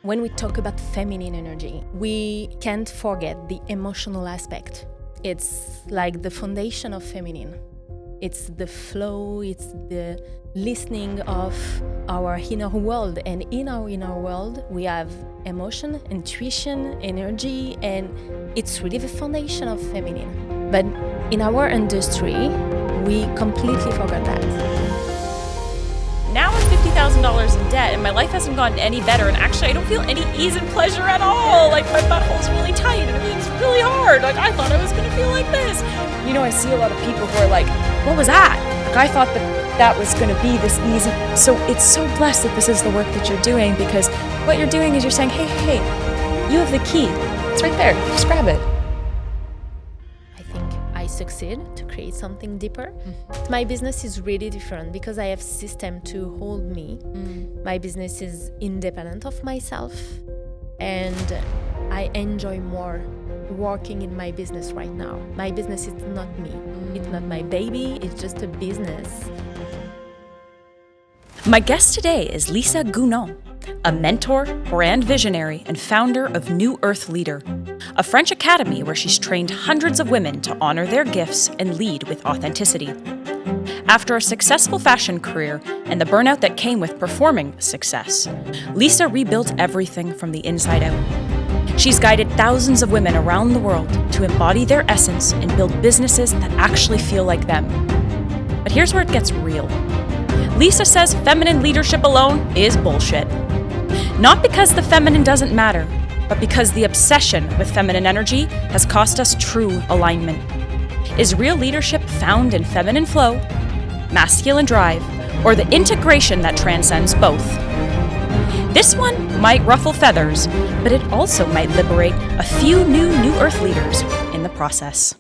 When we talk about feminine energy, we can't forget the emotional aspect. It's like the foundation of feminine. It's the flow, it's the listening of our inner world. And in our inner world, we have emotion, intuition, energy, and it's really the foundation of feminine. But in our industry, we completely forgot that. Now I'm $50,000 in debt and my life hasn't gotten any better, and actually I don't feel any ease and pleasure at all. Like my butthole's really tight and everything's really hard. Like I thought I was gonna feel like this. You know, I see a lot of people who are like, what was that? Like I thought that was gonna be this easy. So it's so blessed that this is the work that you're doing, because what you're doing is you're saying, hey, you have the key. It's right there, just grab it. I succeed to create something deeper. My business is really different because I have system to hold me. My business is independent of myself, and I enjoy more working in my business right now. My business is not me. It's not my baby. It's just a business. My guest today is Lisa Gounon, a mentor, brand visionary, and founder of New Earth Leader, a French academy where she's trained hundreds of women to honor their gifts and lead with authenticity. After a successful fashion career and the burnout that came with performing success, Lisa rebuilt everything from the inside out. She's guided thousands of women around the world to embody their essence and build businesses that actually feel like them. But here's where it gets real. Lisa says feminine leadership alone is bullshit. Not because the feminine doesn't matter, but because the obsession with feminine energy has cost us true alignment. Is real leadership found in feminine flow, masculine drive, or the integration that transcends both? This one might ruffle feathers, but it also might liberate a few New Earth leaders in the process.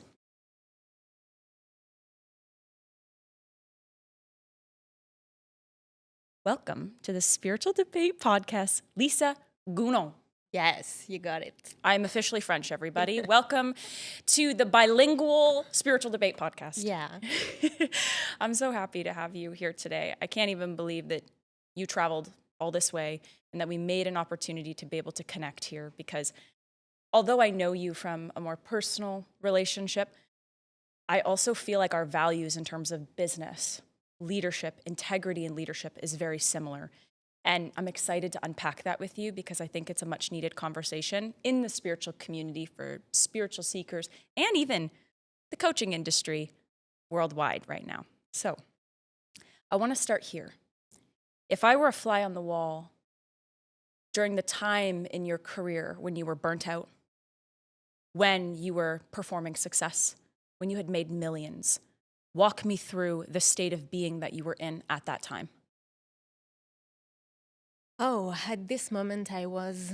Welcome to the Spiritual Debate Podcast, Lisa Gounon. Yes, you got it. I'm officially French, everybody. Welcome to the bilingual Spiritual Debate Podcast. Yeah. I'm so happy to have you here today. I can't even believe that you traveled all this way and that we made an opportunity to be able to connect here, because although I know you from a more personal relationship, I also feel like our values in terms of business, leadership, integrity in leadership is very similar. And I'm excited to unpack that with you, because I think it's a much needed conversation in the spiritual community for spiritual seekers and even the coaching industry worldwide right now. So I want to start here. If I were a fly on the wall during the time in your career when you were burnt out, when you were performing success, when you had made millions, walk me through the state of being that you were in at that time. Oh, at this moment I was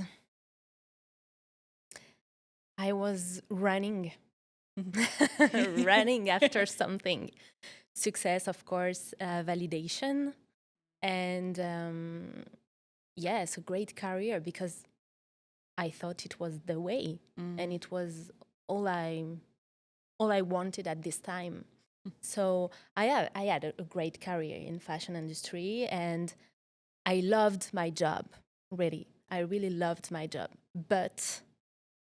running, running after something. Success, of course, validation, and yes, a great career, because I thought it was the way, and it was all I wanted at this time. So I had a great career in fashion industry, and I loved my job, really. I really loved my job, but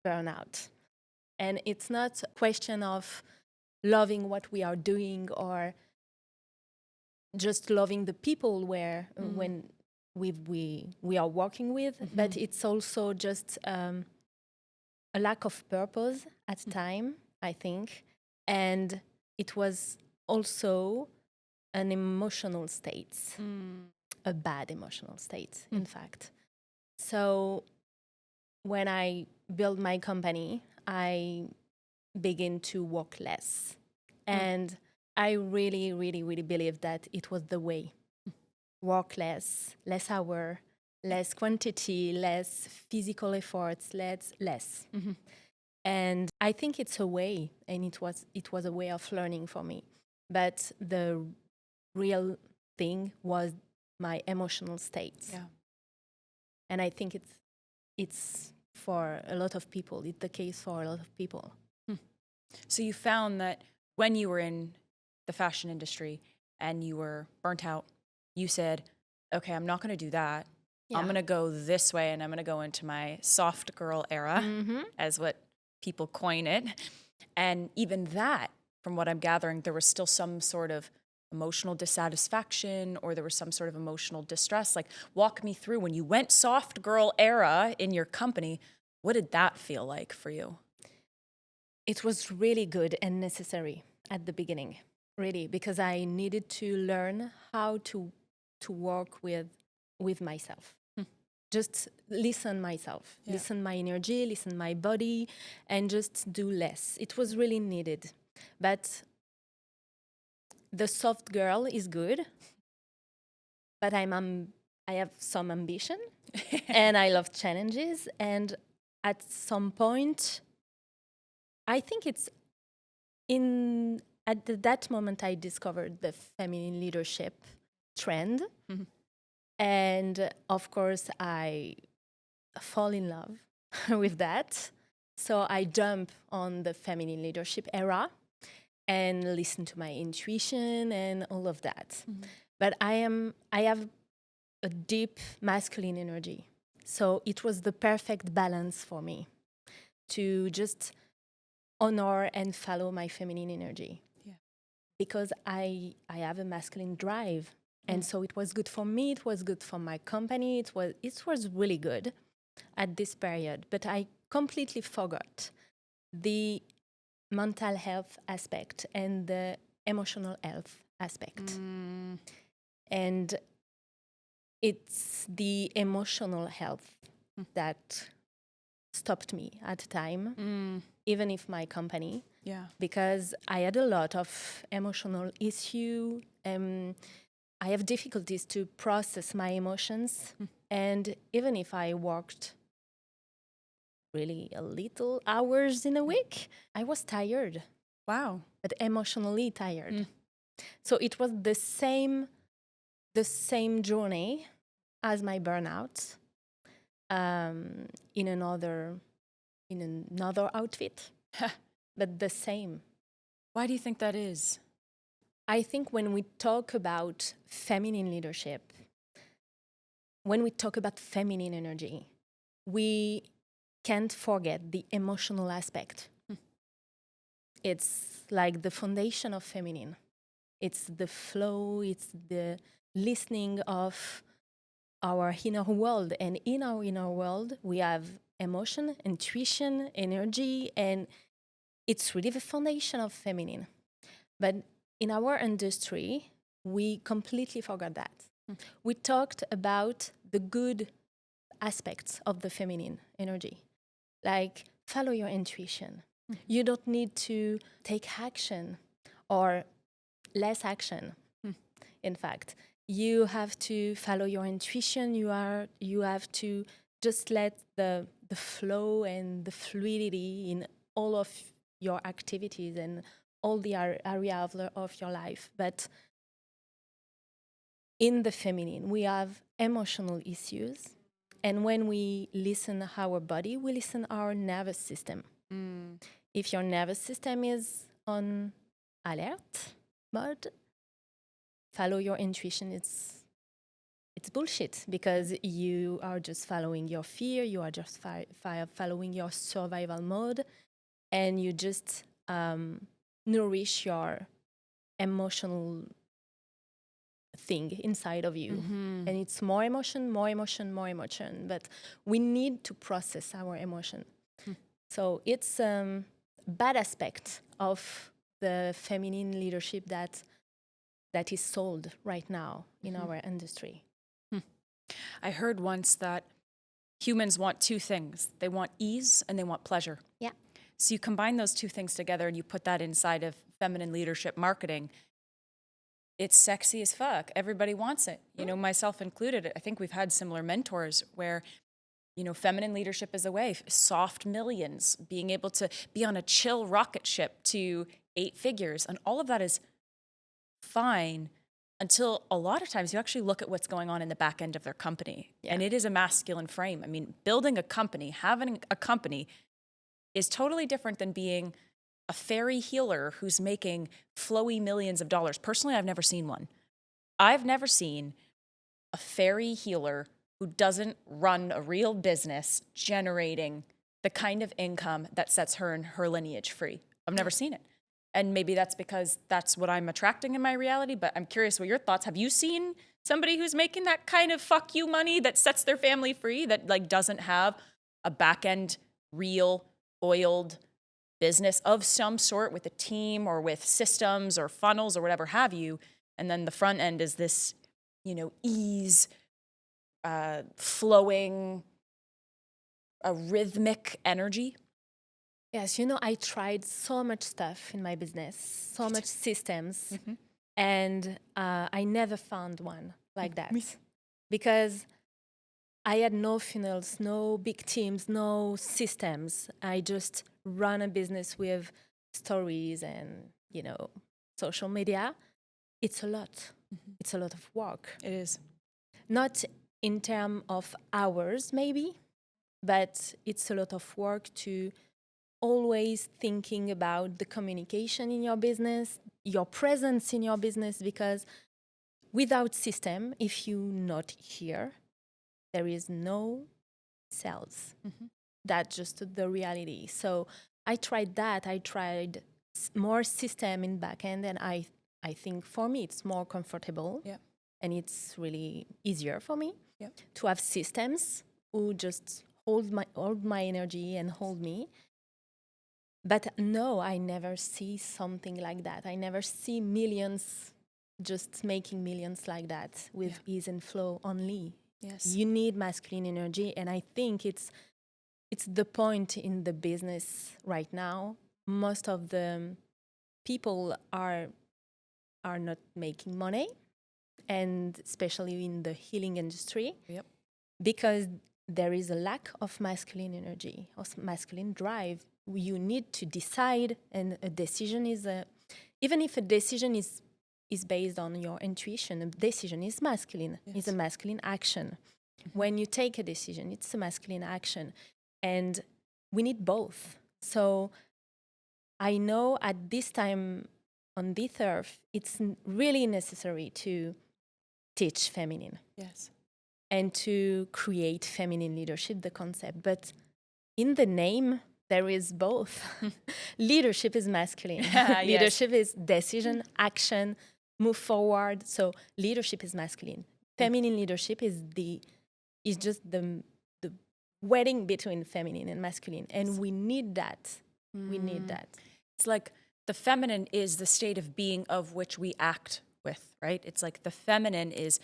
burnout. And it's not a question of loving what we are doing or just loving the people when we are working with, but it's also just a lack of purpose at the time, I think. And it was also an emotional state. A bad emotional state, in fact. So when I built my company, I began to work less. And I really, really, really believe that it was the way. Work less hour, less quantity, less physical efforts, less. And I think it's a way, and it was a way of learning for me. But the real thing was my emotional state. Yeah. And I think it's for a lot of people. It's the case for a lot of people. So you found that when you were in the fashion industry and you were burnt out, you said, okay, I'm not going to do that. Yeah. I'm going to go this way and I'm going to go into my soft girl era, as what people coin it. And even that, from what I'm gathering, there was still some sort of emotional dissatisfaction or there was some sort of emotional distress. Like, walk me through when you went soft girl era in your company, what did that feel like for you? It was really good and necessary at the beginning, really, because I needed to learn how to work with myself. Just listen myself, listen my energy, listen my body, and just do less. It was really needed. But the soft girl is good, but I have some ambition and I love challenges. And at some point, I think it's at that moment I discovered the feminine leadership trend. And of course, I fall in love with that. So I jump on the feminine leadership era and listen to my intuition and all of that. But I have a deep masculine energy. So it was the perfect balance for me to just honor and follow my feminine energy. Because I have a masculine drive. And so it was good for me, it was good for my company, it was really good at this period. But I completely forgot the mental health aspect and the emotional health aspect. And it's the emotional health that stopped me at the time, even if my company, because I had a lot of emotional issue. I have difficulties to process my emotions. And even if I worked really a little hours in a week, I was tired. Wow. But emotionally tired. So it was the same journey as my burnout, in another outfit, but the same. Why do you think that is? I think when we talk about feminine leadership, when we talk about feminine energy, we can't forget the emotional aspect. It's like the foundation of feminine. It's the flow, it's the listening of our inner world. And in our inner world, we have emotion, intuition, energy, and it's really the foundation of feminine. But in our industry, we completely forgot that. We talked about the good aspects of the feminine energy, like follow your intuition. You don't need to take action or less action. In fact, you have to follow your intuition. You have to just let the flow and the fluidity in all of your activities and all the area of your life. But in the feminine, we have emotional issues. And when we listen our body, we listen our nervous system. If your nervous system is on alert mode, follow your intuition. It's bullshit because you are just following your fear. You are just following your survival mode, and you just nourish your emotional thing inside of you. And it's more emotion, more emotion, more emotion. But we need to process our emotion. So it's a bad aspect of the feminine leadership that is sold right now in our industry. I heard once that humans want two things. They want ease and they want pleasure. Yeah. So you combine those two things together and you put that inside of feminine leadership marketing. It's sexy as fuck. Everybody wants it. You know, myself included. I think we've had similar mentors where, you know, feminine leadership is a way, soft millions, being able to be on a chill rocket ship to 8 figures. And all of that is fine until a lot of times you actually look at what's going on in the back end of their company. Yeah. And it is a masculine frame. I mean, building a company, having a company is totally different than being a fairy healer who's making flowy millions of dollars. Personally, I've never seen one. I've never seen a fairy healer who doesn't run a real business generating the kind of income that sets her and her lineage free. I've never seen it. And maybe that's because that's what I'm attracting in my reality, but I'm curious what your thoughts. Have you seen somebody who's making that kind of fuck you money that sets their family free, that like doesn't have a back end, real, oiled business of some sort with a team or with systems or funnels or whatever have you, and then the front end is this, ease, flowing, a rhythmic energy? Yes, I tried so much stuff in my business, so much systems, and I never found one like that. Because I had no funnels, no big teams, no systems. I just run a business with stories and, social media. It's a lot. It's a lot of work. It is. Not in terms of hours, maybe, but it's a lot of work to always thinking about the communication in your business, your presence in your business, because without system, if you're not here, there is no sales. That's just the reality. So I tried that. I tried more system in backend, and I think for me it's more comfortable. Yeah. And it's really easier for me Yep. to have systems who just hold my energy and hold me. But no, I never see something like that. I never see millions just making millions like that with ease and flow only. Yes. You need masculine energy, and I think it's the point in the business right now. Most of the people are not making money, and especially in the healing industry, because there is a lack of masculine energy, of masculine drive. You need to decide, and a decision is even if a decision is based on your intuition, a decision is masculine. Yes. It's a masculine action. When you take a decision, it's a masculine action, and we need both. So I know at this time on this earth, it's really necessary to teach feminine. Yes. And to create feminine leadership, the concept. But in the name, there is both. Leadership is masculine. Leadership is decision, action, move forward. So leadership is masculine. Feminine leadership is just the wedding between feminine and masculine. And we need that. We need that. It's like the feminine is the state of being of which we act with, right? It's like the feminine is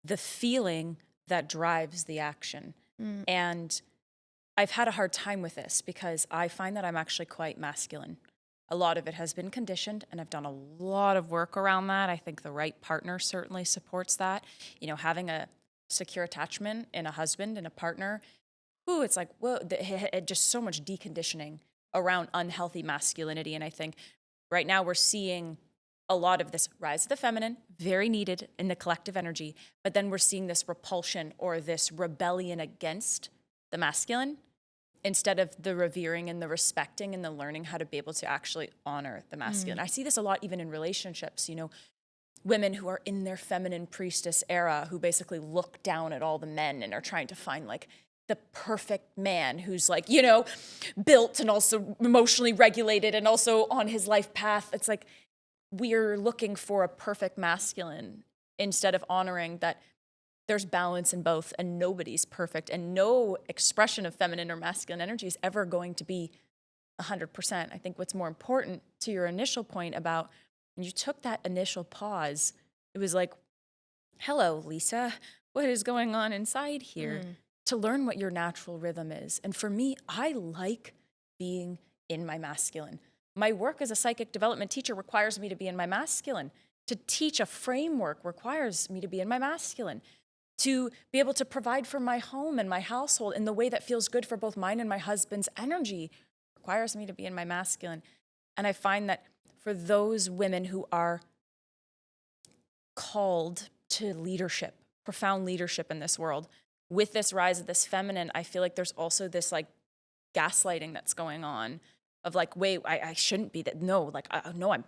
the feeling that drives the action. And I've had a hard time with this because I find that I'm actually quite masculine. A lot of it has been conditioned, and I've done a lot of work around that. I think the right partner certainly supports that. Having a secure attachment in a husband and a partner, it's like, whoa, just so much deconditioning around unhealthy masculinity. And I think right now we're seeing a lot of this rise of the feminine, very needed in the collective energy, but then we're seeing this repulsion or this rebellion against the masculine instead of the revering and the respecting and the learning how to be able to actually honor the masculine. I see this a lot even in relationships, women who are in their feminine priestess era who basically look down at all the men and are trying to find like the perfect man who's like, built and also emotionally regulated and also on his life path. It's like, we're looking for a perfect masculine instead of honoring that there's balance in both and nobody's perfect and no expression of feminine or masculine energy is ever going to be 100%. I think what's more important to your initial point about when you took that initial pause, it was like, hello, Lisa, what is going on inside here? To learn what your natural rhythm is. And for me, I like being in my masculine. My work as a psychic development teacher requires me to be in my masculine. To teach a framework requires me to be in my masculine. To be able to provide for my home and my household in the way that feels good for both mine and my husband's energy requires me to be in my masculine. And I find that for those women who are called to leadership, profound leadership in this world, with this rise of this feminine, I feel like there's also this like gaslighting that's going on of like, wait, I shouldn't be that. No, like, no, I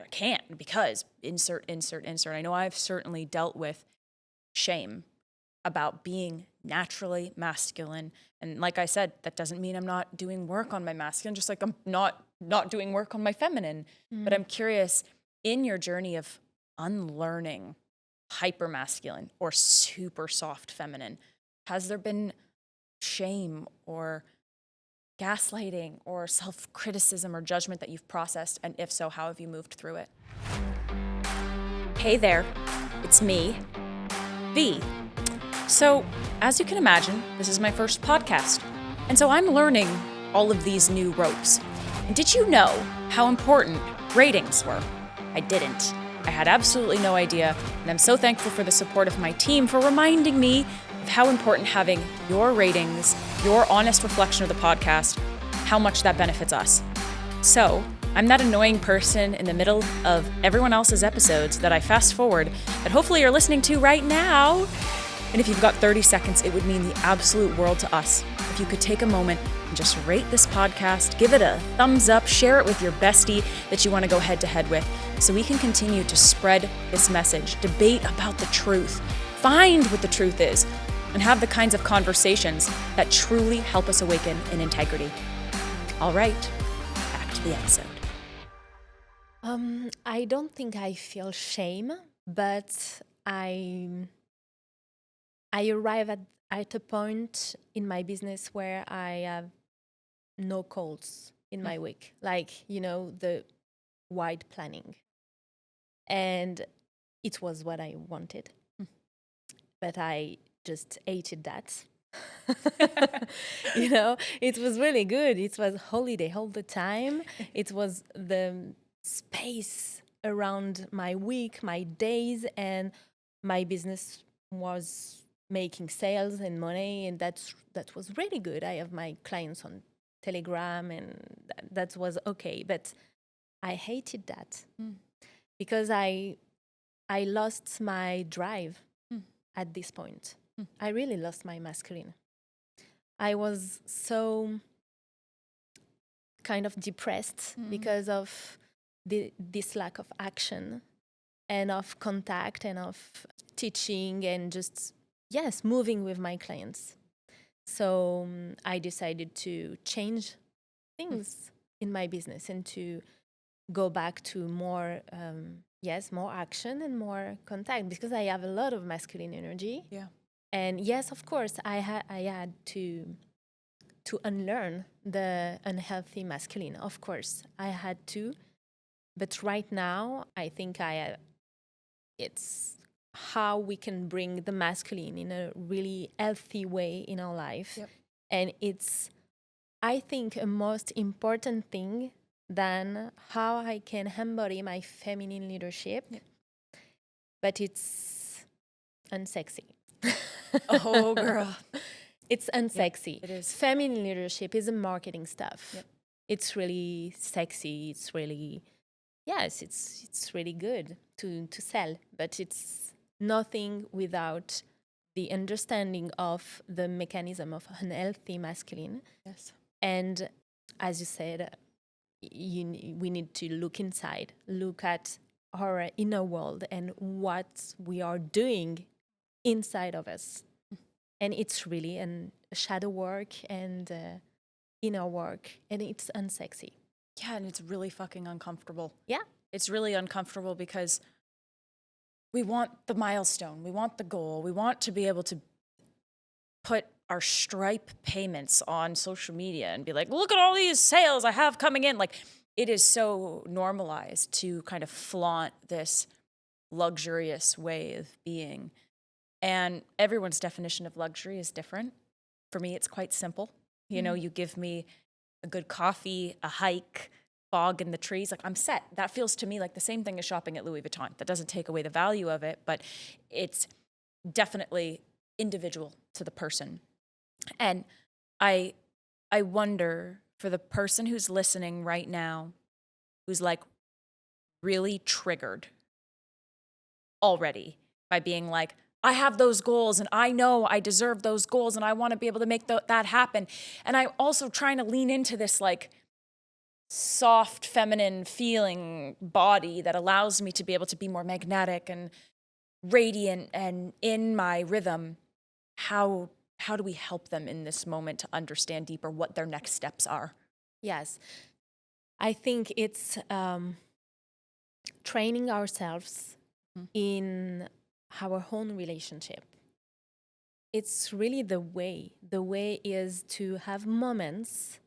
can't because insert. I know I've certainly dealt with shame about being naturally masculine. And like I said, that doesn't mean I'm not doing work on my masculine, just like I'm not doing work on my feminine. But I'm curious, in your journey of unlearning hyper masculine or super soft feminine, has there been shame or gaslighting or self-criticism or judgment that you've processed? And if so, how have you moved through it? Hey there, it's me, V. So, as you can imagine, this is my first podcast. And so I'm learning all of these new ropes. And did you know how important ratings were? I didn't. I had absolutely no idea. And I'm so thankful for the support of my team for reminding me of how important having your ratings, your honest reflection of the podcast, how much that benefits us. So, I'm that annoying person in the middle of everyone else's episodes that I fast forward that hopefully you're listening to right now. And if you've got 30 seconds, it would mean the absolute world to us if you could take a moment and just rate this podcast, give it a thumbs up, share it with your bestie that you want to go head to head with, so we can continue to spread this message, debate about the truth, find what the truth is, and have the kinds of conversations that truly help us awaken in integrity. All right, back to the episode. I don't think I feel shame, but I arrive at a point in my business where I have no calls in my week, like, the wide planning. And it was what I wanted, but I just hated that. It was really good. It was holiday all the time. It was the space around my week, my days, and my business was making sales and money, and that was really good. I have my clients on Telegram, and that was okay. But I hated that because I lost my drive at this point. I really lost my masculine. I was so kind of depressed because of this lack of action and of contact and of teaching and just, moving with my clients. So I decided to change things in my business and to go back to more, more action and more contact, because I have a lot of masculine energy. Yeah. And yes, of course, I had to unlearn the unhealthy masculine. Of course, I had to. But right now, I think it's how we can bring the masculine in a really healthy way in our life. Yep. And it's, I think, a most important thing than how I can embody my feminine leadership. Yep. But it's unsexy. Oh, girl. It's unsexy. Yep, it is. Feminine leadership is a marketing stuff. Yep. It's really sexy. It's really... Yes, it's really good to sell, but it's nothing without the understanding of the mechanism of unhealthy masculine. Yes. And as you said, we need to look inside, look at our inner world and what we are doing inside of us. And it's really a shadow work and inner work, and it's unsexy. Yeah, and it's really fucking uncomfortable. Yeah. It's really uncomfortable because we want the milestone, we want the goal, we want to be able to put our Stripe payments on social media and be like, look at all these sales I have coming in. Like, it is so normalized to kind of flaunt this luxurious way of being. And everyone's definition of luxury is different. For me, it's quite simple. You give me a good coffee, a hike, fog in the trees, like I'm set. That feels to me like the same thing as shopping at Louis Vuitton. That doesn't take away the value of it, but it's definitely individual to the person. And I wonder, for the person who's listening right now, who's like really triggered already by being like, I have those goals and I know I deserve those goals and I want to be able to make that happen. And I'm also trying to lean into this like soft feminine feeling body that allows me to be able to be more magnetic and radiant and in my rhythm. how do we help them in this moment to understand deeper what their next steps are? Yes. I think it's training ourselves in our own relationship. It's really the way. The way is to have moments,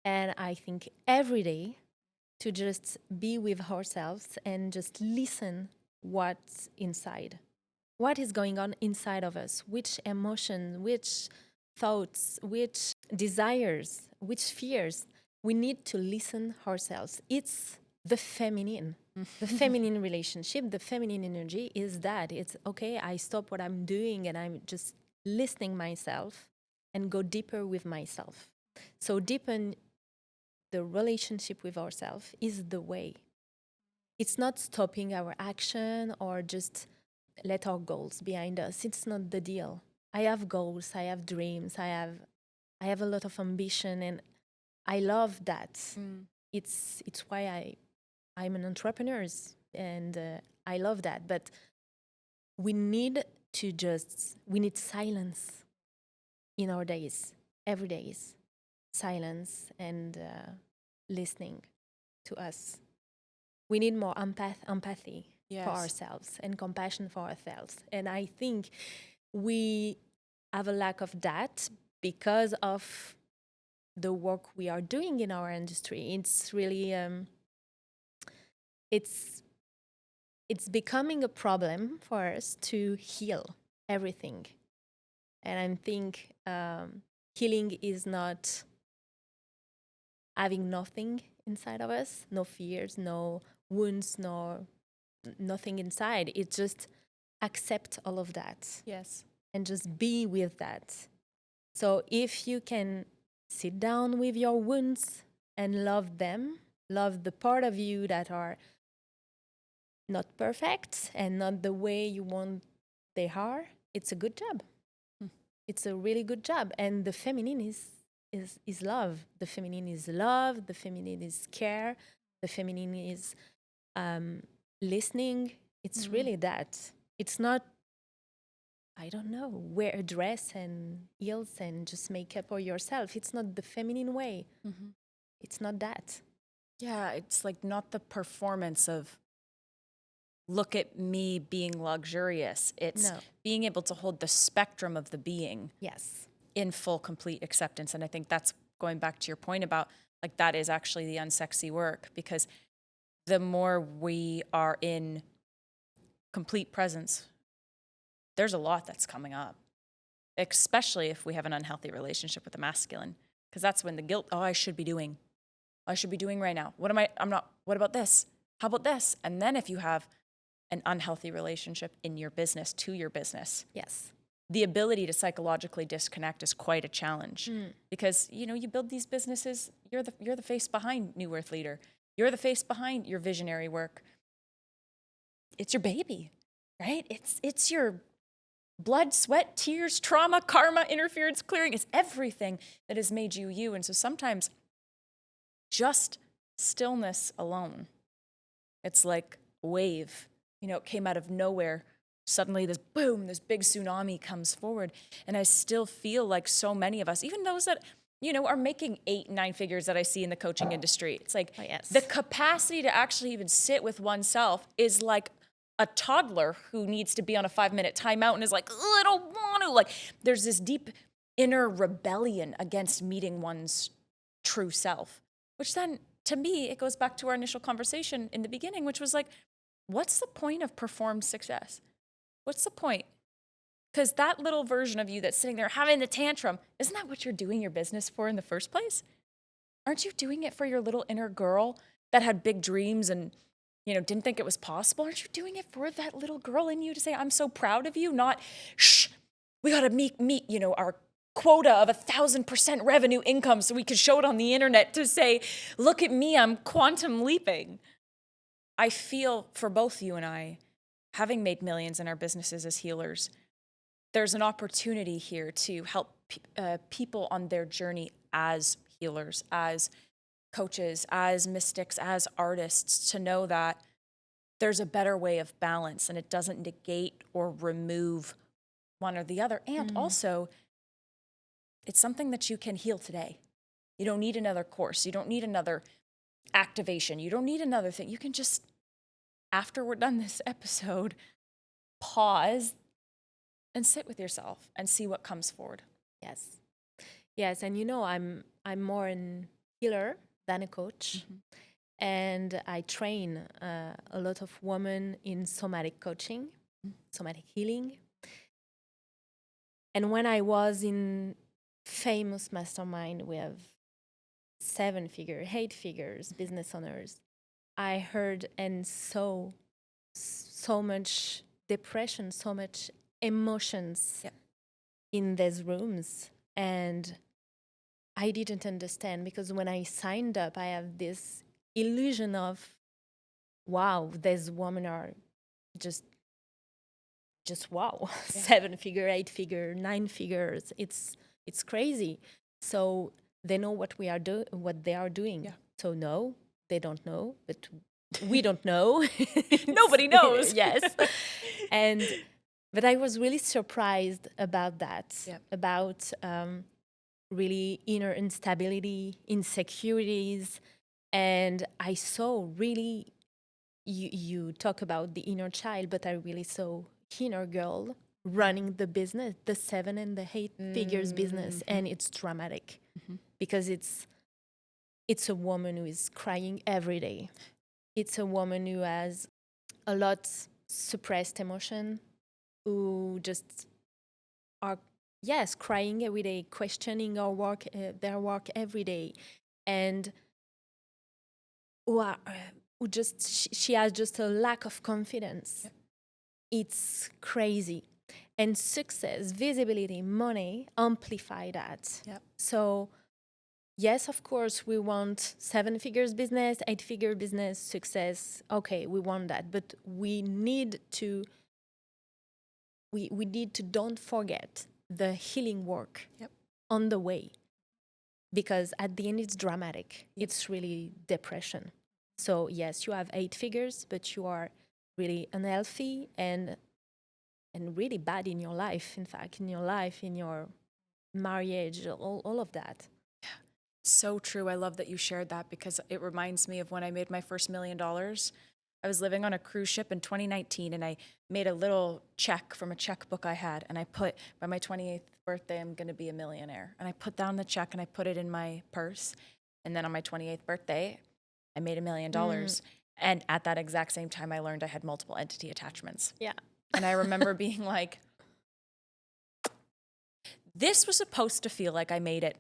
and I think every day, to just be with ourselves and just listen what's inside. What is going on inside of us? Which emotion, which thoughts, which desires, which fears? We need to listen ourselves. It's the feminine. The feminine relationship, the feminine energy is that. It's okay, I stop what I'm doing and I'm just listening myself and go deeper with myself. So deepen the relationship with ourselves is the way. It's not stopping our action or just let our goals behind us. It's not the deal. I have goals, I have dreams, I have a lot of ambition, and I love that. It's why I'm an entrepreneur, and I love that. But we need silence in our days, every days, silence and listening to us. We need more empathy for ourselves and compassion for ourselves. And I think we have a lack of that because of the work we are doing in our industry. It's really, it's becoming a problem for us to heal everything. And I think healing is not having nothing inside of us, no fears, no wounds, nothing inside. It's just accept all of that. Yes. And just be with that. So if you can sit down with your wounds and love them, love the part of you that are not perfect and not the way you want they are, it's a good job. It's a really good job. And the feminine is love. The feminine is love. The feminine is care. The feminine is listening. It's really that. It's not, I don't know, wear a dress and heels and just make up for yourself. It's not the feminine way. It's not that. Yeah, it's like not the performance of look at me being luxurious. It's being able to hold the spectrum of the being. Yes. In full, complete acceptance. And I think that's going back to your point about like that is actually the unsexy work, because the more we are in complete presence, there's a lot that's coming up, especially if we have an unhealthy relationship with the masculine, because that's when the guilt, I should be doing right now. What about this? How about this? And then if you have an unhealthy relationship in your business, to your business. Yes. The ability to psychologically disconnect is quite a challenge because, you build these businesses, you're the face behind New Earth Leader. You're the face behind your visionary work. It's your baby, right? It's your blood, sweat, tears, trauma, karma, interference, clearing. It's everything that has made you you. And so sometimes just stillness alone, it's like a wave. It came out of nowhere. Suddenly this boom, this big tsunami comes forward. And I still feel like so many of us, even those that, are making 8, 9 figures that I see in the coaching industry. It's like the capacity to actually even sit with oneself is like a toddler who needs to be on a 5-minute timeout and is like, I don't want to. Like there's this deep inner rebellion against meeting one's true self, which then to me, it goes back to our initial conversation in the beginning, which was like, what's the point of performed success? What's the point? Because that little version of you that's sitting there having the tantrum, isn't that what you're doing your business for in the first place? Aren't you doing it for your little inner girl that had big dreams and, didn't think it was possible? Aren't you doing it for that little girl in you to say, I'm so proud of you? Not, we got to meet, our quota of 1,000% revenue income so we could show it on the internet to say, look at me, I'm quantum leaping. I feel for both you and I, having made millions in our businesses as healers, there's an opportunity here to help people on their journey as healers, as coaches, as mystics, as artists, to know that there's a better way of balance and it doesn't negate or remove one or the other. And also, it's something that you can heal today. You don't need another course. You don't need another activation. You don't need another thing. You can just, after we're done this episode, pause and sit with yourself and see what comes forward. Yes. Yes, and I'm more an healer than a coach. And I train a lot of women in somatic coaching, somatic healing. And when I was in famous mastermind with 7-figure, 8 figures business owners, I heard and saw so much depression, so much emotions in these rooms. And I didn't understand, because when I signed up, I have this illusion of, wow, these women are just wow, 7-figure, 8-figure, 9 figures. It's crazy. So they know what what they are doing. Yeah. So no, they don't know, but we don't know. Nobody knows. Yes. But I was really surprised about that, about really inner instability, insecurities. And I saw really, you talk about the inner child, but I really saw inner girl running the business, the 7 and the 8 figures business. And it's dramatic because it's a woman who is crying every day. It's a woman who has a lot suppressed emotion, who just are, crying every day, questioning our work, their work every day. And who just, she has just a lack of confidence. Yep. It's crazy. And success, visibility, money amplify that. Yep. So yes, of course, we want 7 figures business, 8-figure business, success. Okay, we want that. But we need to don't forget the healing work on the way. Because at the end, it's dramatic. It's really depression. So yes, you have 8 figures, but you are really unhealthy and really bad in your life. In fact, in your marriage, all of that. So true. I love that you shared that, because it reminds me of when I made my first $1 million. I was living on a cruise ship in 2019, and I made a little check from a checkbook I had, and I put, by my 28th birthday, I'm going to be a millionaire. And I put down the check and I put it in my purse. And then on my 28th birthday, I made $1 million. And at that exact same time, I learned I had multiple entity attachments. Yeah. And I remember being like, this was supposed to feel like I made it.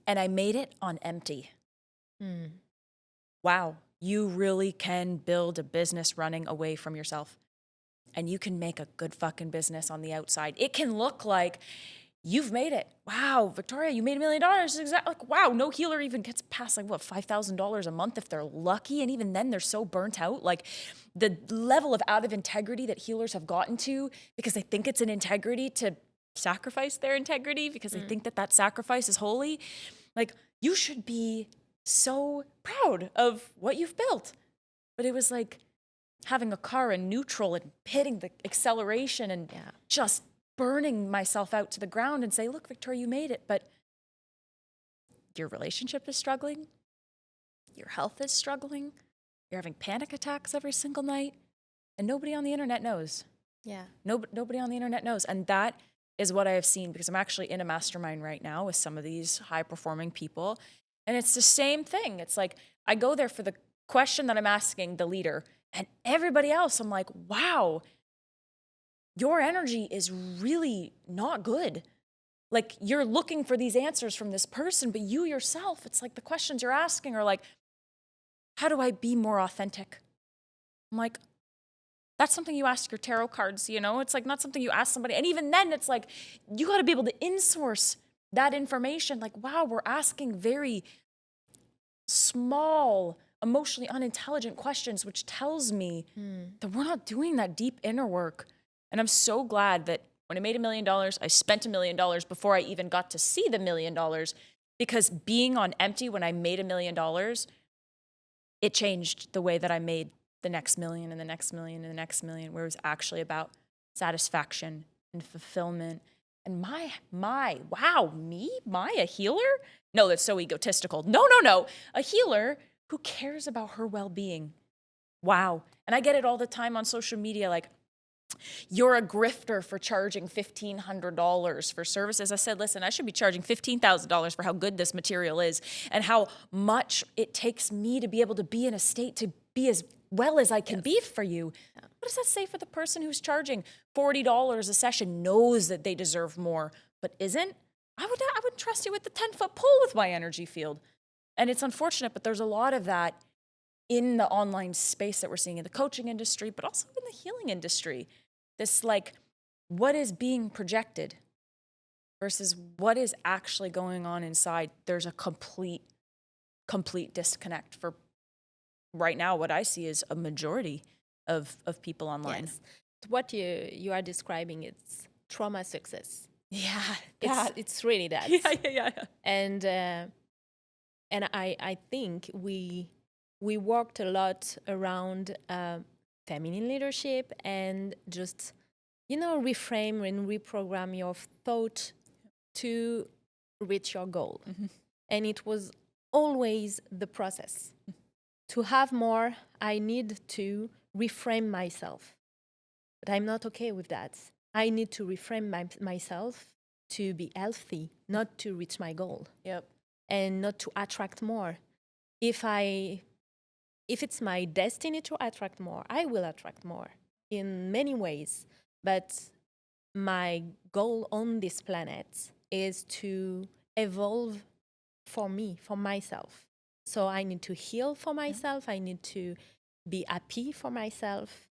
And I made it on empty. Wow. You really can build a business running away from yourself. And you can make a good fucking business on the outside. It can look like you've made it. Wow, Victoria, you made $1 million. Exactly. Like, wow, no healer even gets past like, what, $5,000 a month if they're lucky. And even then they're so burnt out. Like the level of out of integrity that healers have gotten to, because they think it's an integrity to sacrifice their integrity, because they think that sacrifice is holy. Like, you should be so proud of what you've built. But it was like having a car in neutral and hitting the acceleration and just burning myself out to the ground and say, look, Victoria, you made it. But your relationship is struggling. Your health is struggling. You're having panic attacks every single night. And nobody on the internet knows. Yeah. Nobody on the internet knows. And that is what I have seen, because I'm actually in a mastermind right now with some of these high-performing people. And it's the same thing. It's like, I go there for the question that I'm asking the leader, and everybody else, I'm like, wow, your energy is really not good. Like, you're looking for these answers from this person, but you yourself, it's like the questions you're asking are like, how do I be more authentic? I'm like, that's something you ask your tarot cards, you know? It's like not something you ask somebody. And even then, it's like, you got to be able to in-source that information. Like, wow, we're asking very small, emotionally unintelligent questions, which tells me that we're not doing that deep inner work. And I'm so glad that when I made $1 million, I spent $1 million before I even got to see the $1 million, because being on empty when I made $1 million, it changed the way that I made the next million and the next million and the next million, where it was actually about satisfaction and fulfillment. And wow, a healer? No, that's so egotistical. No. A healer who cares about her well-being. Wow. And I get it all the time on social media, like, you're a grifter for charging $1,500 for services. I said, listen, I should be charging $15,000 for how good this material is and how much it takes me to be able to be in a state to be as well as I can be for you. Yeah. What does that say for the person who's charging $40 a session, knows that they deserve more, but isn't? I would trust you with the 10-foot pole with my energy field. And it's unfortunate, but there's a lot of that in the online space that we're seeing in the coaching industry, but also in the healing industry. This, like, what is being projected versus what is actually going on inside. There's a complete disconnect for right now. What I see is a majority of people online. Yes. What you are describing, it's trauma success. Yeah. It's really that. Yeah. And I think we worked a lot around feminine leadership and just, reframe and reprogram your thought to reach your goal. Mm-hmm. And it was always the process. To have more, I need to reframe myself. But I'm not okay with that. I need to reframe myself to be healthy, not to reach my goal. Yep. And not to attract more. If it's my destiny to attract more, I will attract more in many ways. But my goal on this planet is to evolve for me, for myself. So I need to heal for myself. I need to be happy for myself.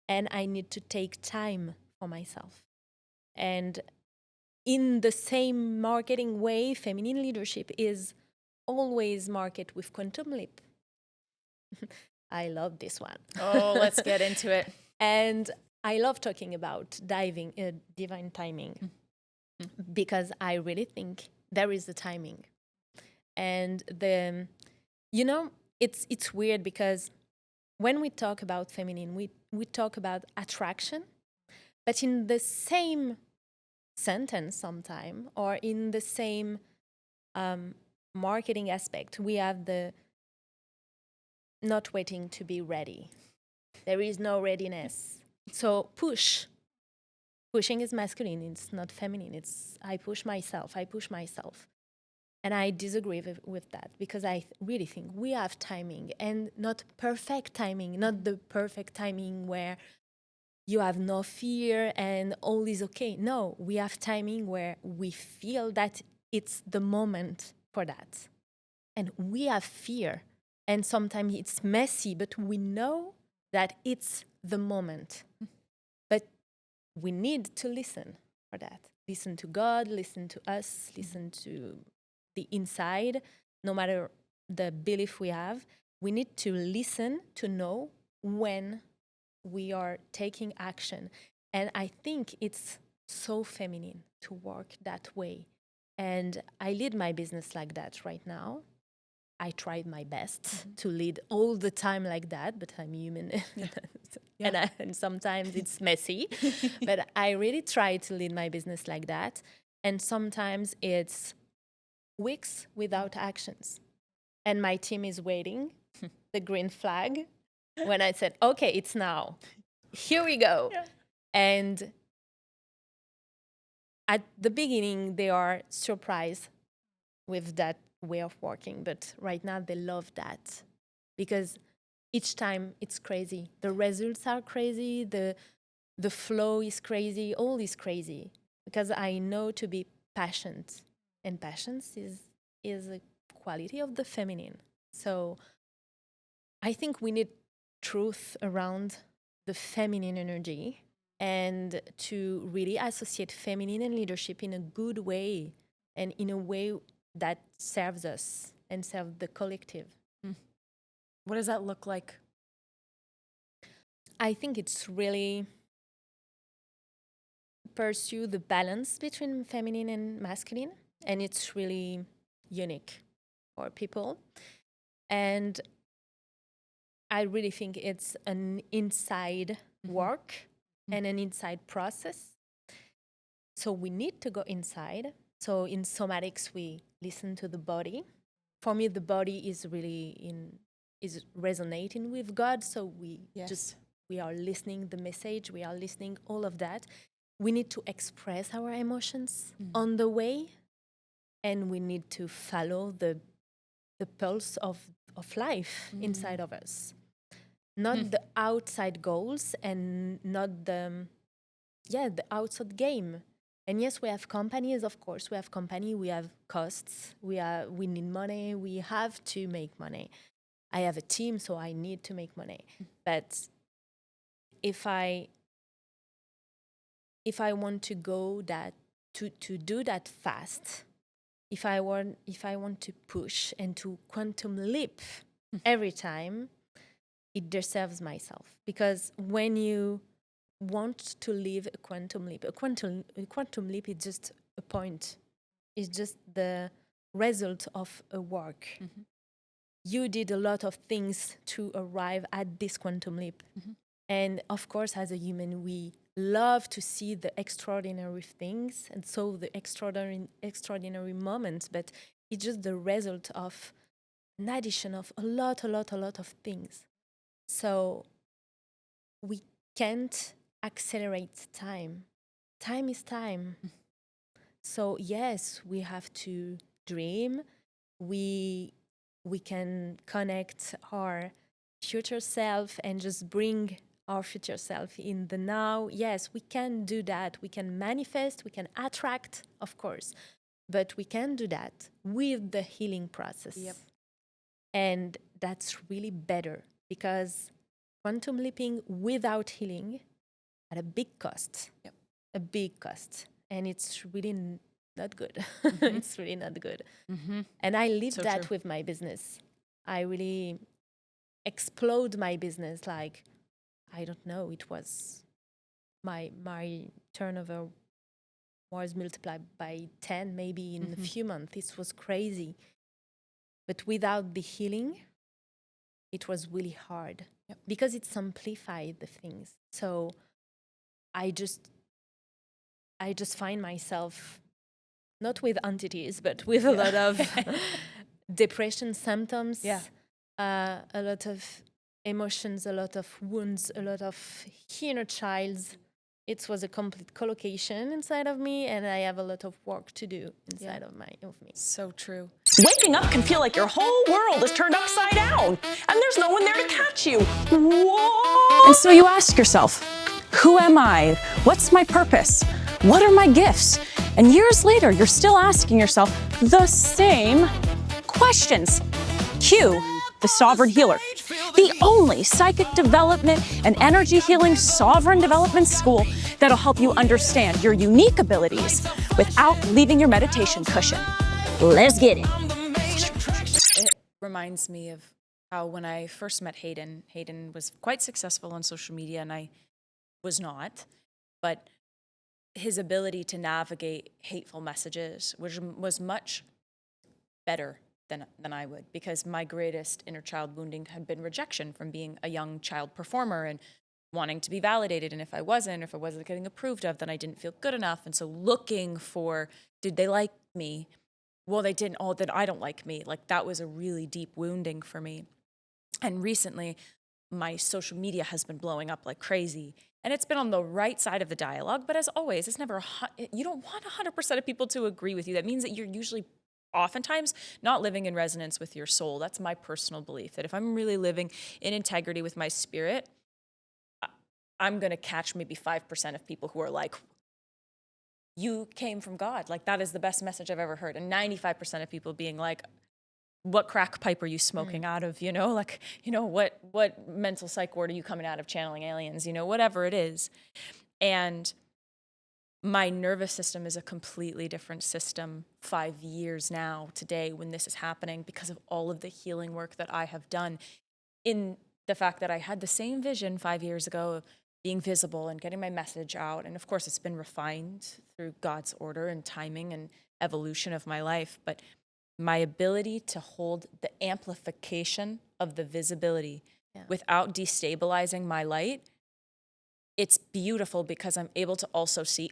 And I need to take time for myself. And in the same marketing way, feminine leadership is always marketed with quantum leap. I love this one. Oh, let's get into it. And I love talking about divine timing because I really think there is the timing. And it's weird because when we talk about feminine, we talk about attraction, but in the same sentence sometime or in the same marketing aspect, we have the not waiting to be ready. There is no readiness. So pushing is masculine, it's not feminine. It's I push myself. And I disagree with that because I really think we have timing and not perfect timing, not the perfect timing where you have no fear and all is okay. No, we have timing where we feel that it's the moment for that. And we have fear. And sometimes it's messy, but we know that it's the moment. But we need to listen for that. Listen to God, listen to us, listen to the inside, no matter the belief we have. We need to listen to know when we are taking action. And I think it's so feminine to work that way. And I lead my business like that right now. I tried my best to lead all the time like that, but I'm human. And sometimes it's messy. But I really try to lead my business like that. And sometimes it's weeks without actions. And my team is waiting, the green flag, when I said, okay, it's now. Here we go. Yeah. And at the beginning, they are surprised with that way of working. But right now, they love that because each time it's crazy. The results are crazy. The flow is crazy. All is crazy because I know to be patient. And patience is a quality of the feminine. So I think we need truth around the feminine energy and to really associate feminine and leadership in a good way and in a way that serves us and serves the collective. What does that look like? I think it's really pursue the balance between feminine and masculine. And it's really unique for people. And I really think it's an inside work and an inside process. So we need to go inside. So in somatics, we listen to the body. For me, the body is is resonating with God. So we are listening the message. We are listening all of that. We need to express our emotions on the way, and we need to follow the pulse of life inside of us. Not the outside goals and not the outside game. And yes, we have companies, of course. We have company, we have costs, we need money, we have to make money. I have a team, so I need to make money. But if I want to go to do that fast, if I want to push and to quantum leap every time, it deserves myself. Because when you want to live a quantum leap is just a point. It's just the result of a work. You did a lot of things to arrive at this quantum leap. And of course, as a human, we love to see the extraordinary things and so the extraordinary moments, but it's just the result of an addition of a lot of things. So we can't accelerate time. Time is time. So yes, we have to dream. We can connect our future self and just bring our future self in the now. Yes, we can do that. We can manifest, we can attract, of course, but we can do that with the healing process. Yep. And that's really better, because quantum leaping without healing at a big cost. Yep. A big cost. And it's really not good. It's really not good. And I lived so that with my business. I really explode my business. Like, I don't know, it was my turnover was multiplied by 10 maybe in a few months. This was crazy. But without the healing, it was really hard. Yep. Because it simplified the things. So I just find myself not with entities, but with a lot of depression symptoms, a lot of emotions, a lot of wounds, a lot of inner childs. It was a complete collocation inside of me, and I have a lot of work to do inside of me. So true. Waking up can feel like your whole world is turned upside down, and there's no one there to catch you. Whoa! And so you ask yourself, who am I? What's my purpose? What are my gifts? And years later, you're still asking yourself the same questions. Cue the Sovereign Healer, the only psychic development and energy healing sovereign development school that'll help you understand your unique abilities without leaving your meditation cushion. Let's get it. It reminds me of how when I first met Hayden was quite successful on social media, and I was not, but his ability to navigate hateful messages was much better than I would, because my greatest inner child wounding had been rejection from being a young child performer and wanting to be validated. And if I wasn't getting approved of, then I didn't feel good enough. And so looking for, did they like me? Well, they didn't. Oh, then I don't like me. Like, that was a really deep wounding for me. And recently, my social media has been blowing up like crazy. And it's been on the right side of the dialogue. But as always, it's never, you don't want 100% of people to agree with you. That means that you're usually oftentimes not living in resonance with your soul. That's my personal belief, that if I'm really living in integrity with my spirit, I'm going to catch maybe 5% of people who are like, you came from God. Like, that is the best message I've ever heard. And 95% of people being like, what crack pipe are you smoking out of? Like, what mental psych ward are you coming out of channeling aliens? Whatever it is. And my nervous system is a completely different system 5 years now today when this is happening, because of all of the healing work that I have done, in the fact that I had the same vision 5 years ago of being visible and getting my message out. And of course, it's been refined through God's order and timing and evolution of my life. But my ability to hold the amplification of the visibility without destabilizing my light, it's beautiful, because I'm able to also see,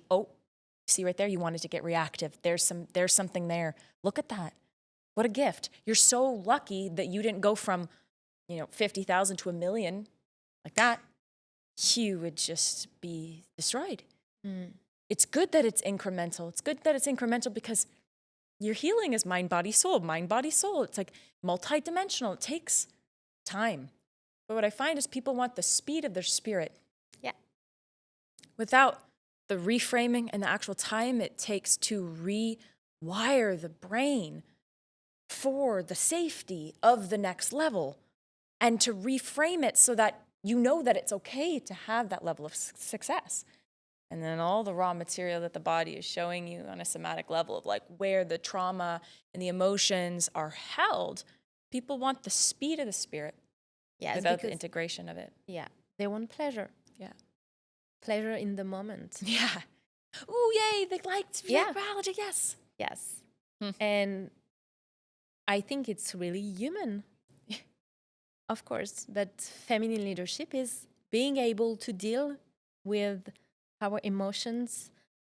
See right there, you wanted to get reactive. There's something there. Look at that. What a gift. You're so lucky that you didn't go from, 50,000 to 1 million like that. You would just be destroyed. It's good that it's incremental. It's good that it's incremental because your healing is mind, body, soul. Mind, body, soul. It's like multidimensional. It takes time. But what I find is people want the speed of their spirit. Yeah. Without the reframing and the actual time it takes to rewire the brain for the safety of the next level and to reframe it so that you know that it's okay to have that level of success. And then all the raw material that the body is showing you on a somatic level of like where the trauma and the emotions are held, people want the speed of the spirit without the integration of it. Yeah, they want pleasure. Yeah. Pleasure in the moment. Yeah. Ooh, yay, they liked biology, yes. Yes. And I think it's really human, of course, but feminine leadership is being able to deal with our emotions,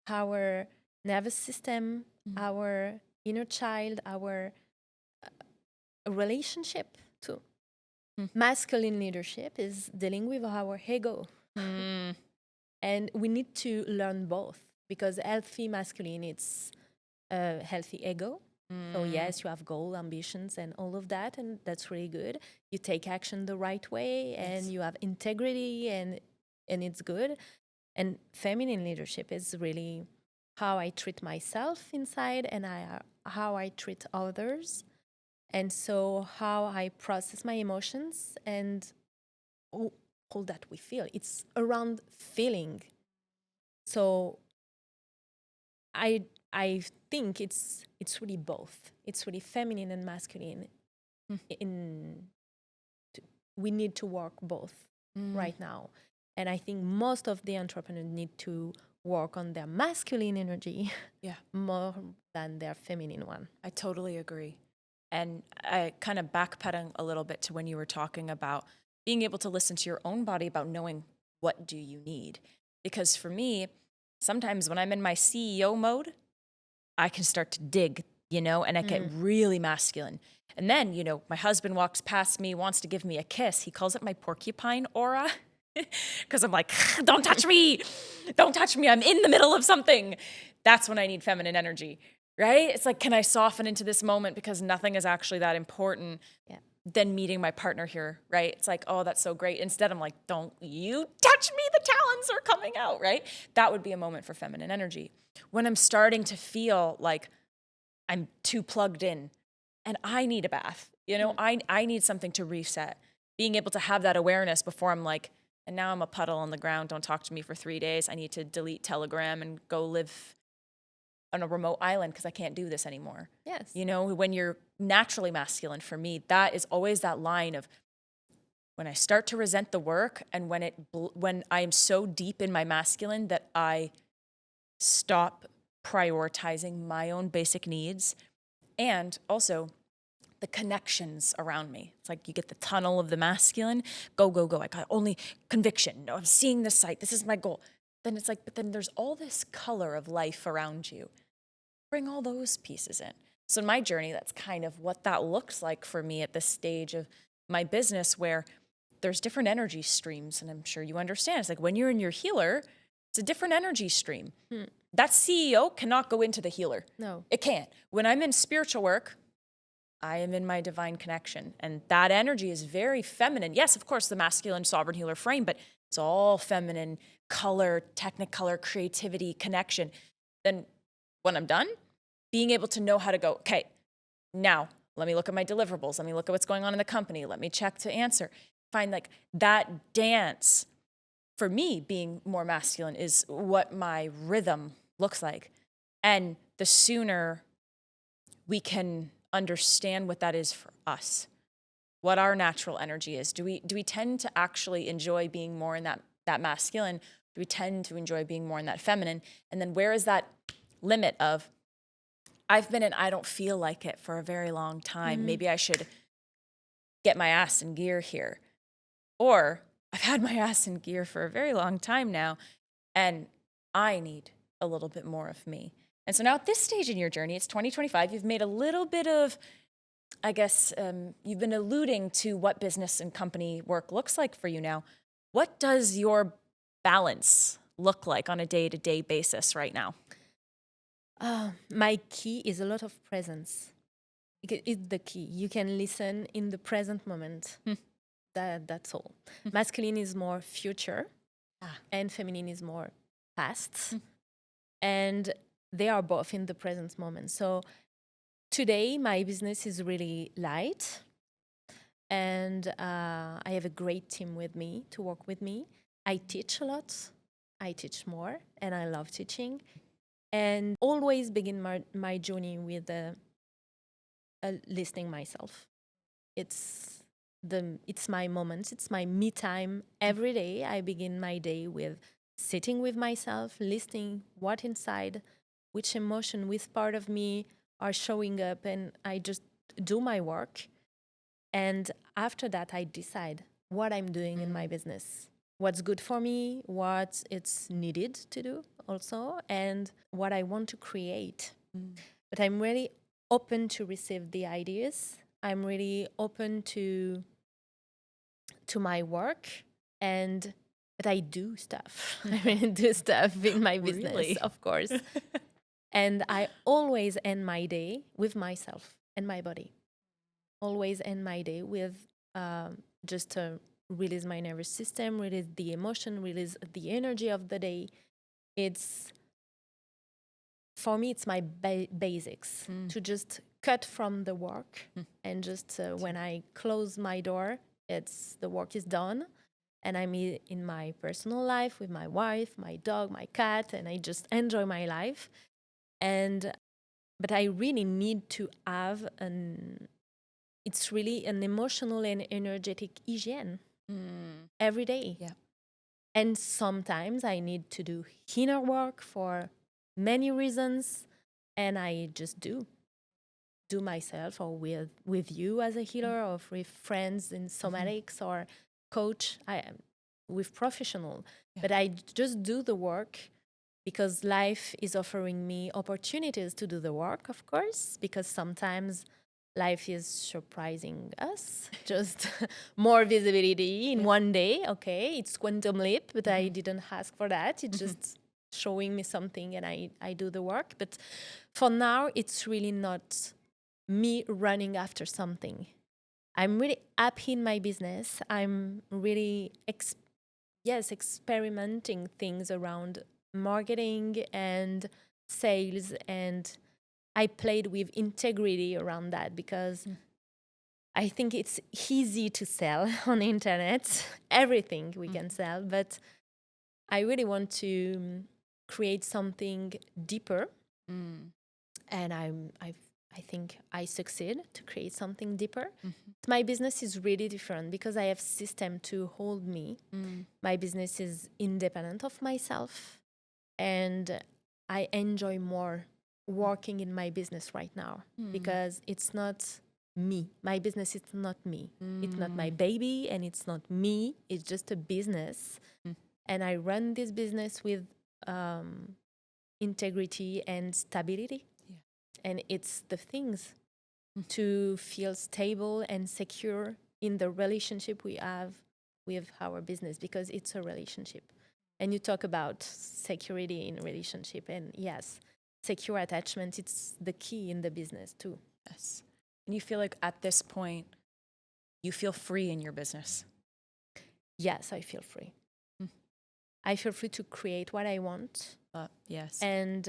our nervous system, our inner child, our relationship too. Masculine leadership is dealing with our ego. And we need to learn both because healthy masculine, it's a healthy ego. So yes, you have goals, ambitions, and all of that, and that's really good. You take action the right way, and you have integrity, and it's good. And feminine leadership is really how I treat myself inside, and how I treat others, and so how I process my emotions and all that we feel. It's around feeling. So I think it's really both. It's really feminine and masculine. We need to work both right now. And I think most of the entrepreneurs need to work on their masculine energy more than their feminine one. I totally agree. And I kind of backpedaling a little bit to when you were talking about being able to listen to your own body about knowing what do you need. Because for me, sometimes when I'm in my CEO mode, I can start to dig, and I get really masculine. And then, my husband walks past me, wants to give me a kiss. He calls it my porcupine aura because I'm like, don't touch me. Don't touch me. I'm in the middle of something. That's when I need feminine energy, right? It's like, can I soften into this moment because nothing is actually that important than meeting my partner here, right? It's like, oh, that's so great. Instead, I'm like, don't you touch me. The talons are coming out, right? That would be a moment for feminine energy. When I'm starting to feel like I'm too plugged in and I need a bath, I need something to reset. Being able to have that awareness before I'm like, and now I'm a puddle on the ground, don't talk to me for 3 days. I need to delete Telegram and go live on a remote island because I can't do this anymore. Yes. When you're naturally masculine, for me, that is always that line of when I start to resent the work and when I am so deep in my masculine that I stop prioritizing my own basic needs and also the connections around me. It's like you get the tunnel of the masculine, go, go, go. I got only conviction. No, I'm seeing this sight. This is my goal. Then it's like, but then there's all this color of life around you. Bring all those pieces in. So in my journey, that's kind of what that looks like for me at this stage of my business where there's different energy streams. And I'm sure you understand. It's like when you're in your healer, it's a different energy stream. That CEO cannot go into the healer. No. It can't. When I'm in spiritual work, I am in my divine connection. And that energy is very feminine. Yes, of course, the masculine sovereign healer frame, but it's all feminine, color, technicolor, creativity, connection. Then when I'm done, being able to know how to go, okay, now let me look at my deliverables. Let me look at what's going on in the company. Let me check to answer. Find like that dance. For me, being more masculine is what my rhythm looks like. And the sooner we can understand what that is for us, what our natural energy is. Do we tend to actually enjoy being more in that masculine? Do we tend to enjoy being more in that feminine? And then where is that limit of, I've been in I don't feel like it for a very long time. Maybe I should get my ass in gear here. Or I've had my ass in gear for a very long time now, and I need a little bit more of me. And so now at this stage in your journey, it's 2025, you've made a little bit of, I guess, you've been alluding to what business and company work looks like for you now. What does your balance look like on a day-to-day basis right now? My key is a lot of presence. It's the key. You can listen in the present moment. That's all. Masculine is more future, and feminine is more past. And they are both in the present moment. So today, my business is really light. And I have a great team with me to work with me. I teach a lot. I teach more, and I love teaching. And always begin my journey with listening myself. It's my moments. It's my me time every day. I begin my day with sitting with myself, listening what inside, which emotion, which part of me are showing up, and I just do my work. And after that, I decide what I'm doing in my business, what's good for me, what it's needed to do also, and what I want to create. But I'm really open to receive the ideas. I'm really open to my work, but I do stuff. I really do stuff in my business, Really? of course. And I always end my day with myself and my body. Always end my day with just to release my nervous system, release the emotion, release the energy of the day. For me, it's my basics to just cut from the work and just when I close my door, the work is done, and I'm in my personal life with my wife, my dog, my cat, and I just enjoy my life. But I really need to have it's really an emotional and energetic hygiene every day. Yeah. And sometimes I need to do inner work for many reasons, and I just do myself, or with you as a healer, or with friends in somatics, or coach with professional. But I just do the work because life is offering me opportunities to do the work, of course, because sometimes life is surprising us, just more visibility in one day. Okay, it's quantum leap, but I didn't ask for that. It's just showing me something, and I do the work. But for now, it's really not me running after something. I'm really happy in my business. I'm really experimenting things around marketing and sales, and I played with integrity around that because I think it's easy to sell on the internet, everything we can sell, but I really want to create something deeper. And I think I succeed to create something deeper. My business is really different because I have system to hold me. My business is independent of myself, and I enjoy more working in my business right now because it's not me. My business is not me. It's not my baby, and it's not me. It's just a business. And I run this business with integrity and stability. And it's the things to feel stable and secure in the relationship we have with our business, because it's a relationship. And you talk about security in relationship, and yes, secure attachment, it's the key in the business too. Yes. And you feel like at this point, you feel free in your business? Yes, I feel free. I feel free to create what I want. Yes. And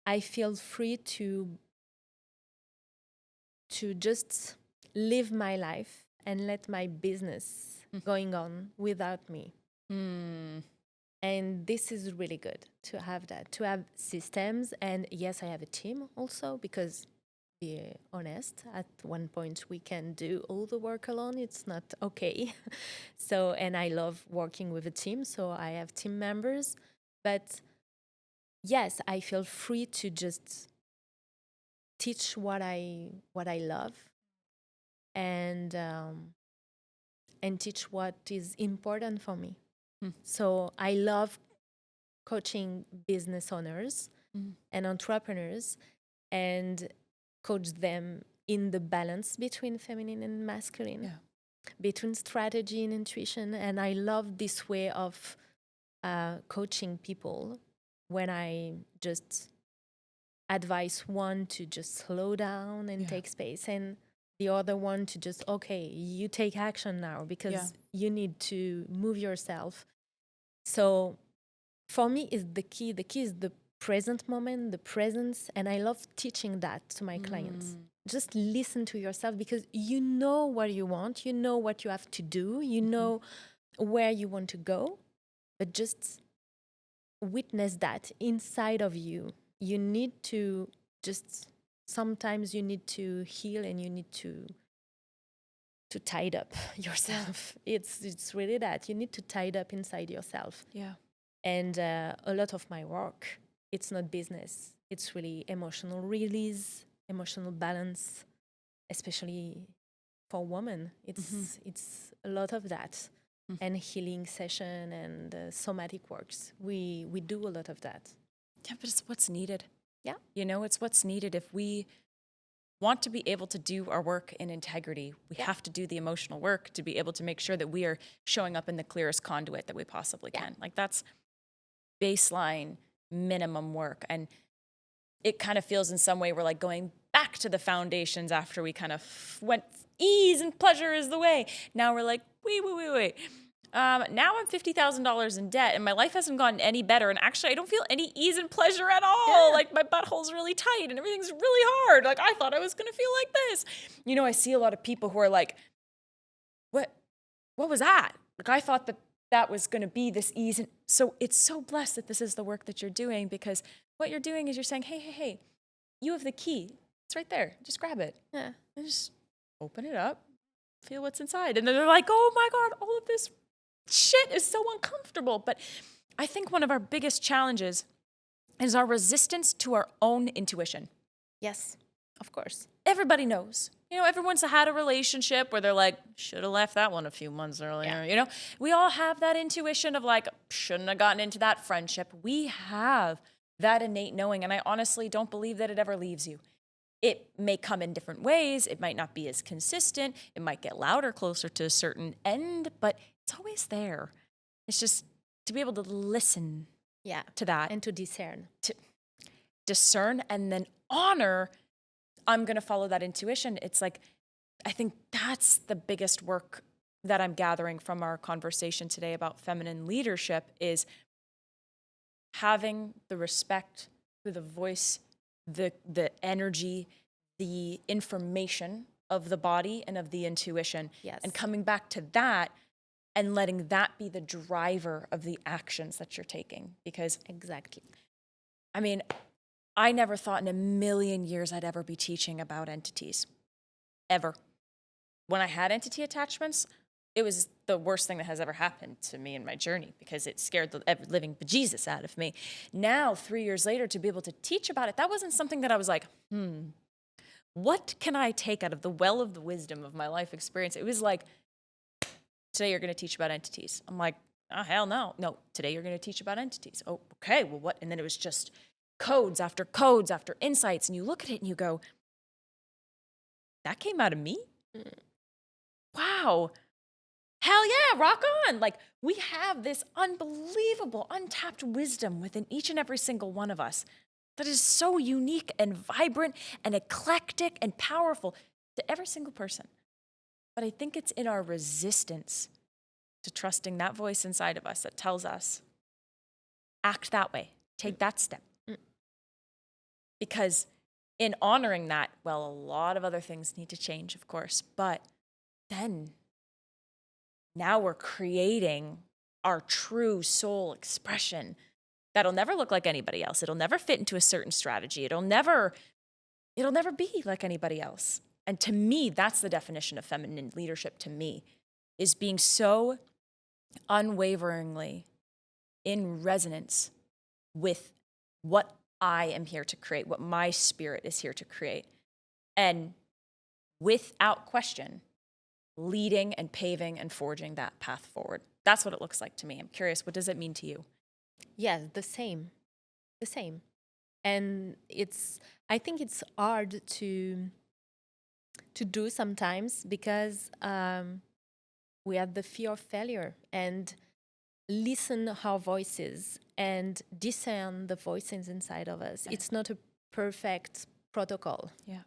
I feel free to just live my life and let my business going on without me. And this is really good to have that, to have systems. And yes, I have a team also, because be honest, at one point we can do all the work alone. It's not okay. So, and I love working with a team, so I have team members. But yes, I feel free to just teach what I love, and teach what is important for me. So I love coaching business owners and entrepreneurs and coach them in the balance between feminine and masculine, between strategy and intuition. And I love this way of coaching people when I just advise one to just slow down and take space, and the other one to just, okay, you take action now because you need to move yourself. So for me, is the key. The key is the present moment, the presence. And I love teaching that to my clients. Just listen to yourself, because you know what you want, you know what you have to do, you know where you want to go, but just witness that inside of you. You need to just, sometimes you need to heal, and you need to tide up yourself. It's really that. You need to tide up inside yourself. Yeah. And a lot of my work, it's not business. It's really emotional release, emotional balance, especially for women. It's a lot of that. And healing session and somatic works. We do a lot of that. Yeah, but it's what's needed. Yeah. You know, it's what's needed. If we want to be able to do our work in integrity, we have to do the emotional work to be able to make sure that we are showing up in the clearest conduit that we possibly can. Like, that's baseline minimum work. And it kind of feels in some way we're like going back to the foundations after we kind of went ease and pleasure is the way. Now we're like, wait. Now I'm $50,000 in debt and my life hasn't gotten any better. And actually, I don't feel any ease and pleasure at all. Like, my butthole's really tight and everything's really hard. Like, I thought I was going to feel like this. You know, I see a lot of people who are like, what was that? Like, I thought that was going to be this ease. And so it's so blessed that this is the work that you're doing, because what you're doing is you're saying, hey, you have the key. It's right there. Just grab it. Yeah. And just open it up, feel what's inside. And then they're like, oh my God, all of this shit is so uncomfortable. But I think one of our biggest challenges is our resistance to our own intuition. Yes, of course. Everybody knows. You know, everyone's had a relationship where they're like, should have left that one a few months earlier. Yeah. You know, we all have that intuition of like, shouldn't have gotten into that friendship. We have that innate knowing. And I honestly don't believe that it ever leaves you. It may come in different ways. It might not be as consistent. It might get louder closer to a certain end, but it's always there. It's just to be able to listen to that. And to discern. To discern and then honor, I'm going to follow that intuition. It's like, I think that's the biggest work that I'm gathering from our conversation today about feminine leadership, is having the respect for the voice, the energy, the information of the body and of the intuition. Yes. And coming back to that and letting that be the driver of the actions that you're taking. Because exactly. I mean, I never thought in a million years I'd ever be teaching about entities. Ever. When I had entity attachments, it was the worst thing that has ever happened to me in my journey, because it scared the living bejesus out of me. Now, 3 years later, to be able to teach about it, that wasn't something that I was like, what can I take out of the well of the wisdom of my life experience? It was like, today you're going to teach about entities. I'm like, oh, hell no. No, today you're going to teach about entities. Oh, okay, well, what? And then it was just codes after insights. And you look at it and you go, that came out of me? Wow. Hell yeah, rock on. Like, we have this unbelievable, untapped wisdom within each and every single one of us that is so unique and vibrant and eclectic and powerful to every single person. But I think it's in our resistance to trusting that voice inside of us that tells us, act that way, take that step. Because in honoring that, well, a lot of other things need to change, of course, but then now we're creating our true soul expression that'll never look like anybody else. It'll never fit into a certain strategy. It'll never be like anybody else. And to me, that's the definition of feminine leadership to me, is being so unwaveringly in resonance with what I am here to create, what my spirit is here to create. And without question, leading and paving and forging that path forward. That's what it looks like to me. I'm curious, what does it mean to you? Yes, the same. And I think it's hard to do sometimes because we have the fear of failure, and listen our voices and discern the voices inside of us. It's not a perfect protocol. Yeah.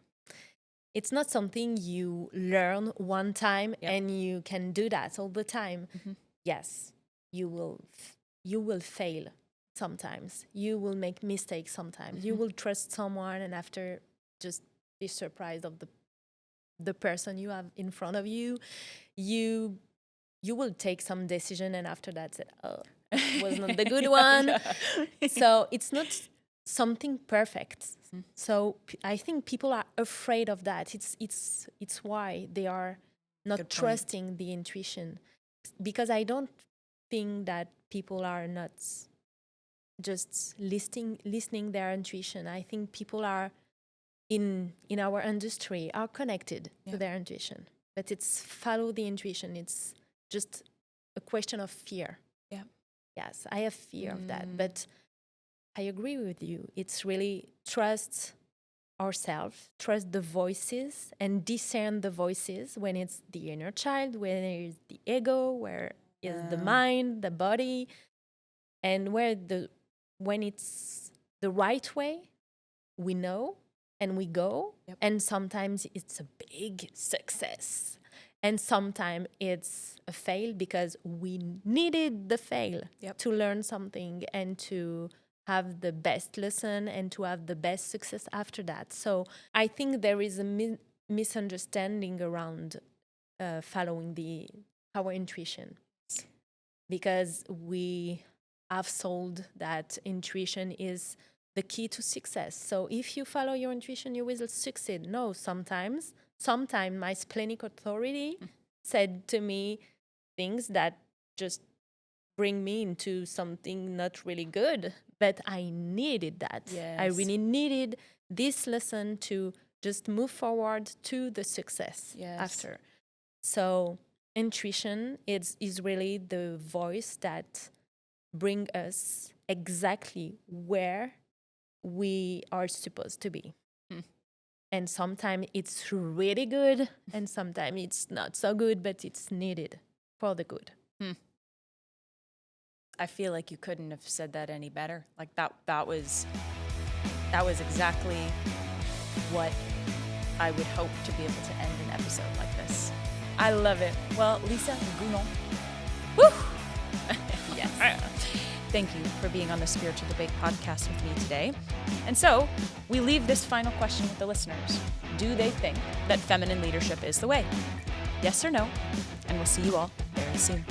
It's not something you learn one time and you can do that all the time. Yes, you will fail sometimes. You will make mistakes sometimes. You will trust someone and after just be surprised of the person you have in front of you. You will take some decision and after that say, oh, it was not the good one. So it's not something perfect. So I think people are afraid of that. It's why they are not trusting the intuition, because I don't think that people are not just listening their intuition. I think people are in our industry are connected to their intuition, but it's follow the intuition. It's just a question of fear. Yeah. Yes, I have fear of that, but I agree with you. It's really trust ourselves, trust the voices, and discern the voices when it's the inner child, when it's the ego, where is the mind, the body, and when it's the right way, we know and we go. And sometimes it's a big success. And sometimes it's a fail because we needed the fail to learn something and to have the best lesson and to have the best success after that. So I think there is a misunderstanding around following our intuition, because we have sold that intuition is the key to success. So if you follow your intuition, you will succeed. No, sometimes my splenic authority said to me things that just bring me into something not really good, but I needed that. I really needed this lesson to just move forward to the success after. So intuition is really the voice that bring us exactly where we are supposed to be. And sometimes it's really good and sometimes it's not so good, but it's needed for the good. I feel like you couldn't have said that any better. Like that was exactly what I would hope to be able to end an episode like this. I love it. Well, Lisa Gounon. Woo! Yes. Thank you for being on the Spiritual Debate podcast with me today. And so we leave this final question with the listeners. Do they think that feminine leadership is the way? Yes or no? And we'll see you all very soon.